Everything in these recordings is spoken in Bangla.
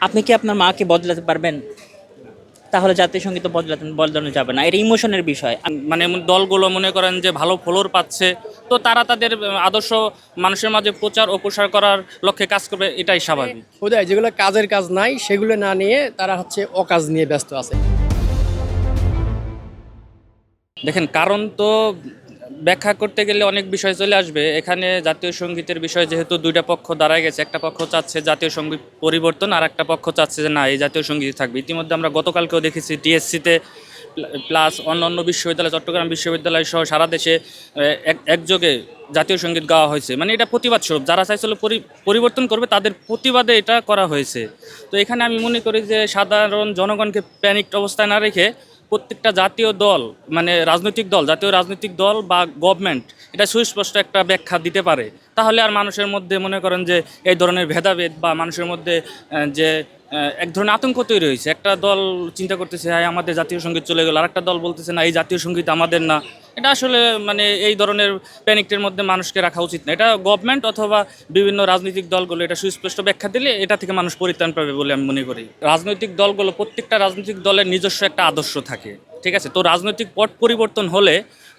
আপনি কি আপনার মাকে বদলাতে পারবেন? তাহলে জাতীয় সঙ্গীত তো বদলানো যাবে না। এটা ইমোশনের বিষয়। মানে দলগুলো মনে করেন যে ভালো ফলোর পাচ্ছে, তো তারা তাদের আদর্শ মানুষের মাঝে প্রচার ও প্রসার করার লক্ষ্যে কাজ করবে, এটাই স্বাভাবিক। বোধহয় যেগুলো কাজের কাজ নাই সেগুলো না নিয়ে তারা হচ্ছে অকাজ নিয়ে ব্যস্ত আছে। দেখেন, কারণ তো ব্যাখ্যা করতে গেলে অনেক বিষয় চলে আসবে। এখানে জাতীয় সঙ্গীতের বিষয় যেহেতু দুইটা পক্ষ দাঁড়ায় গেছে, একটা পক্ষ চাচ্ছে জাতীয় সঙ্গীত পরিবর্তন, আর একটা পক্ষ চাচ্ছে যে না, এই জাতীয় সঙ্গীত থাকবে। ইতিমধ্যে আমরা গতকালকেও দেখেছি টিএসসিতে প্লাস অন্যান্য বিশ্ববিদ্যালয়, চট্টগ্রাম বিশ্ববিদ্যালয় সহ সারা দেশে একযোগে জাতীয় সঙ্গীত গাওয়া হয়েছে। মানে এটা প্রতিবাদ স্বরূপ, যারা চাইছিল পরিবর্তন করবে তাদের প্রতিবাদে এটা করা হয়েছে। তো এখানে আমি মনে করি যে সাধারণ জনগণকে প্যানিকড অবস্থায় না রেখে প্রত্যেকটা জাতীয় দল, মানে রাজনৈতিক দল, জাতীয় রাজনৈতিক দল বা গভর্নমেন্ট এটা সুস্পষ্ট একটা ব্যাখ্যা দিতে পারে, তাহলে আর মানুষের মধ্যে মনে করেন যে এই ধরনের ভেদাভেদ বা মানুষের মধ্যে যে এক ধরনের আতঙ্ক তৈরি হয়েছে। একটা দল চিন্তা করতেছে হ্যাঁ আমাদের জাতীয় সঙ্গীত চলে গেল, আরেকটা দল বলতেছে না এই জাতীয় সঙ্গীত আমাদের না। এটা আসলে মানে এই ধরনের প্যানিকটের মধ্যে মানুষকে রাখা উচিত না। এটা গভর্নমেন্ট অথবা বিভিন্ন রাজনৈতিক দলগুলো এটা সুস্পষ্ট ব্যাখ্যা দিলে এটা থেকে মানুষ পরিত্রাণ পাবে বলে আমি মনে করি। রাজনৈতিক দলগুলো, প্রত্যেকটা রাজনৈতিক দলের নিজস্ব একটা আদর্শ থাকে, ঠিক আছে? তো রাজনৈতিক পট পরিবর্তন হলে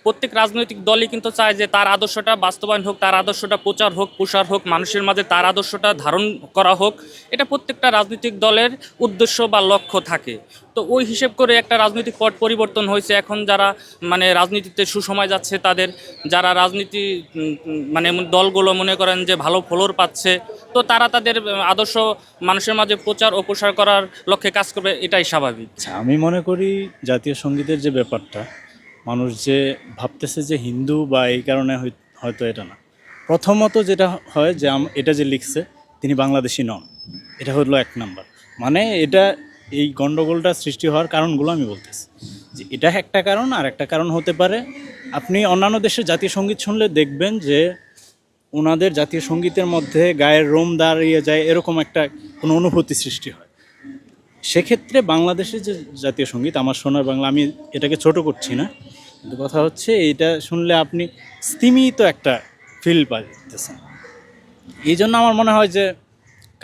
প্রত্যেক রাজনৈতিক দলই কিন্তু চায় যে তার আদর্শটা বাস্তবায়ন হোক, তার আদর্শটা প্রচার হোক, প্রসার হোক, মানুষের মাঝে তার আদর্শটা ধারণ করা হোক। এটা প্রত্যেকটা রাজনৈতিক দলের উদ্দেশ্য বা লক্ষ্য থাকে। তো ওই হিসেব করে একটা রাজনৈতিক পট পরিবর্তন হয়েছে। এখন যারা মানে রাজনীতিতে সুসময় যাচ্ছে, তাদের যারা রাজনীতি মানে দলগুলো মনে করেন যে ভালো ফলোর পাচ্ছে, তো তারা তাদের আদর্শ মানুষের মাঝে প্রচার ও প্রসার করার লক্ষ্যে কাজ করবে, এটাই স্বাভাবিক। আচ্ছা, আমি মনে করি জাতীয় সঙ্গীতের যে ব্যাপারটা, মানুষ যে ভাবতেছে যে হিন্দু বা এই কারণে হয়তো এটা না। প্রথমত যেটা হয় যে এটা যে লিখছে তিনি বাংলাদেশি নন, এটা হলো এক নাম্বার। মানে এটা এই গণ্ডগোলটা সৃষ্টি হওয়ার কারণগুলো আমি বলতেছি যে এটা একটা কারণ। আর একটা কারণ হতে পারে, আপনি অন্যান্য দেশের জাতীয় সঙ্গীত শুনলে দেখবেন যে ওনাদের জাতীয় সঙ্গীতের মধ্যে গায়ের রোম দাঁড়িয়ে যায়, এরকম একটা কোনো অনুভূতি সৃষ্টি হয়। সেক্ষেত্রে বাংলাদেশের যে জাতীয় সঙ্গীত, আমার সোনার বাংলা, আমি এটাকে ছোট করছি না, কিন্তু কথা হচ্ছে এইটা শুনলে আপনি স্তিমিত একটা ফিল পাইতেছেন। এই জন্য আমার মনে হয় যে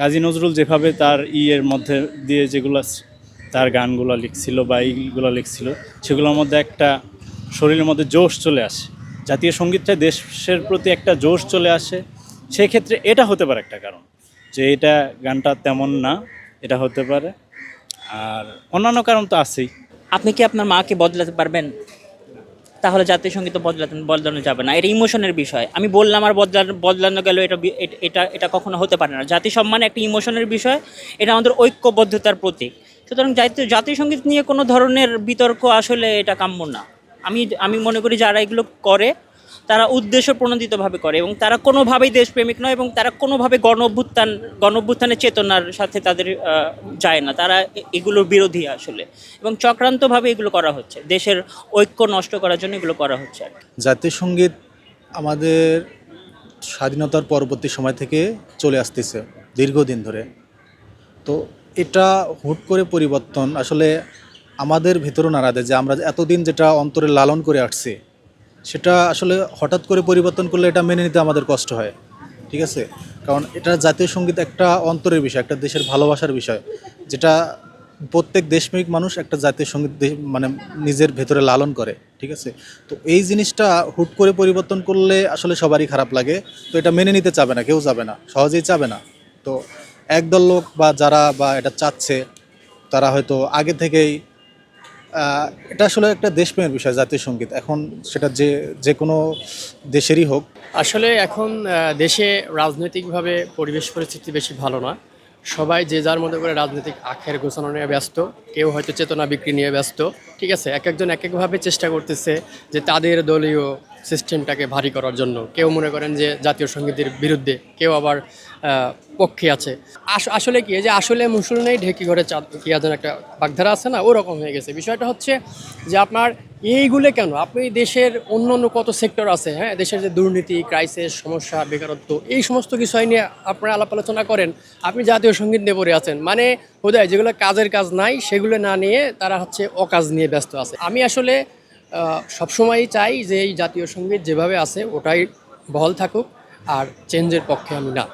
কাজী নজরুল যেভাবে তার ইয়ের মধ্যে দিয়ে যেগুলো তার গানগুলো লিখছিল বা এইগুলো লিখছিল, সেগুলোর মধ্যে একটা শরীরের মধ্যে জোশ চলে আসে, জাতীয় সঙ্গীতটা দেশের প্রতি একটা জোশ চলে আসে। সেক্ষেত্রে এটা হতে পারে একটা কারণ যে এটা গানটা তেমন না, এটা হতে পারে। আর অন্যান্য কারণ তো আছেই। আপনি কি আপনার মাকে বদলাতে পারবেন? তাহলে জাতীয় সঙ্গীত তো বদলানো যাবে না। এটা ইমোশনের বিষয়। আমি বললাম আর বদলানো গেল, এটা কখনো হতে পারে না। জাতি সম্মান একটা ইমোশনের বিষয়। এটা আমাদের ঐক্যবদ্ধতার প্রতীক। সুতরাং জাতীয় সঙ্গীত নিয়ে কোনো ধরনের বিতর্ক আসলে এটা কাম্য না। আমি মনে করি যারা এগুলো করে তারা উদ্দেশ্য প্রণোদিতভাবে করে, এবং তারা কোনোভাবেই দেশপ্রেমিক নয়, এবং তারা কোনোভাবে গণ অভ্যুত্থানের চেতনার সাথে তাদের যায় না। তারা এগুলোর বিরোধী আসলে, এবং চক্রান্তভাবে এগুলো করা হচ্ছে, দেশের ঐক্য নষ্ট করার জন্য এগুলো করা হচ্ছে আর কি। জাতীয় সঙ্গীত আমাদের স্বাধীনতার পরবর্তী সময় থেকে চলে আসতেছে দীর্ঘদিন ধরে। তো এটা হুট করে পরিবর্তন আসলে আমাদের ভেতরও নাড়া দেয় যে আমরা এতদিন যেটা অন্তরে লালন করে আসছি, সেটা আসলে হঠাৎ করে পরিবর্তন করলে এটা মেনে নিতে আমাদের কষ্ট হয়। ঠিক আছে, কারণ এটা জাতীয় সঙ্গীত একটা অন্তরের বিষয়, একটা দেশের ভালোবাসার বিষয়, যেটা প্রত্যেক দেশপ্রেমিক মানুষ একটা জাতীয় সঙ্গীত মানে নিজের ভেতরে লালন করে। ঠিক আছে, তো এই জিনিসটা হুট করে পরিবর্তন করলে আসলে সবারই খারাপ লাগে। তো এটা মেনে নিতে চাবে না, কেউ যাবে না, সহজেই চাবে না। তো একদল লোক বা যারা বা এটা চাচ্ছে, তারা হয়তো আগে থেকেই এটা আসলে একটা দেশপ্রেমের বিষয় জাতীয় সঙ্গীত। এখন সেটা যে যে কোনো দেশেরই হোক। আসলে এখন দেশে রাজনৈতিকভাবে পরিবেশ পরিস্থিতি বেশি ভালো না। সবাই যে যার মতো করে রাজনৈতিক আখের গোছানো নিয়ে ব্যস্ত, কেউ হয়তো চেতনা বিক্রি নিয়ে ব্যস্ত। ঠিক আছে, এক একজন এক একভাবে চেষ্টা করতেছে যে তাদের দলীয় সিস্টেমটাকে ভারী করার জন্য। কেউ মনে করেন যে জাতীয় সঙ্গীতের বিরুদ্ধে, কেউ আবার পক্ষে আছে। আসলে কি যে আসলে মুসুর নেই ঢেকি ঘরে চাঁদ, কি যেন একটা বাগধারা আছে না, ওরকম হয়ে গেছে বিষয়টা। হচ্ছে যে আপনার এইগুলো কেন, আপনি দেশের অন্য অন্য কত সেক্টর আছে, হ্যাঁ, দেশের যে দুর্নীতি, ক্রাইসিস, সমস্যা, বেকারত্ব, এই সমস্ত বিষয় নিয়ে আপনারা আলাপ আলোচনা করেন, আপনি জাতীয় সঙ্গীত নিয়ে পড়ে আছেন। মানে বোধহয় যেগুলো কাজের কাজ নাই সেগুলো না নিয়ে তারা হচ্ছে অকাজ নিয়ে ব্যস্ত আছে। আমি আসলে সবসময়ই চাই যে এই জাতীয় সঙ্গীত যেভাবে আছে ওটাই বহাল থাকুক, আর চেঞ্জের পক্ষে আমি না।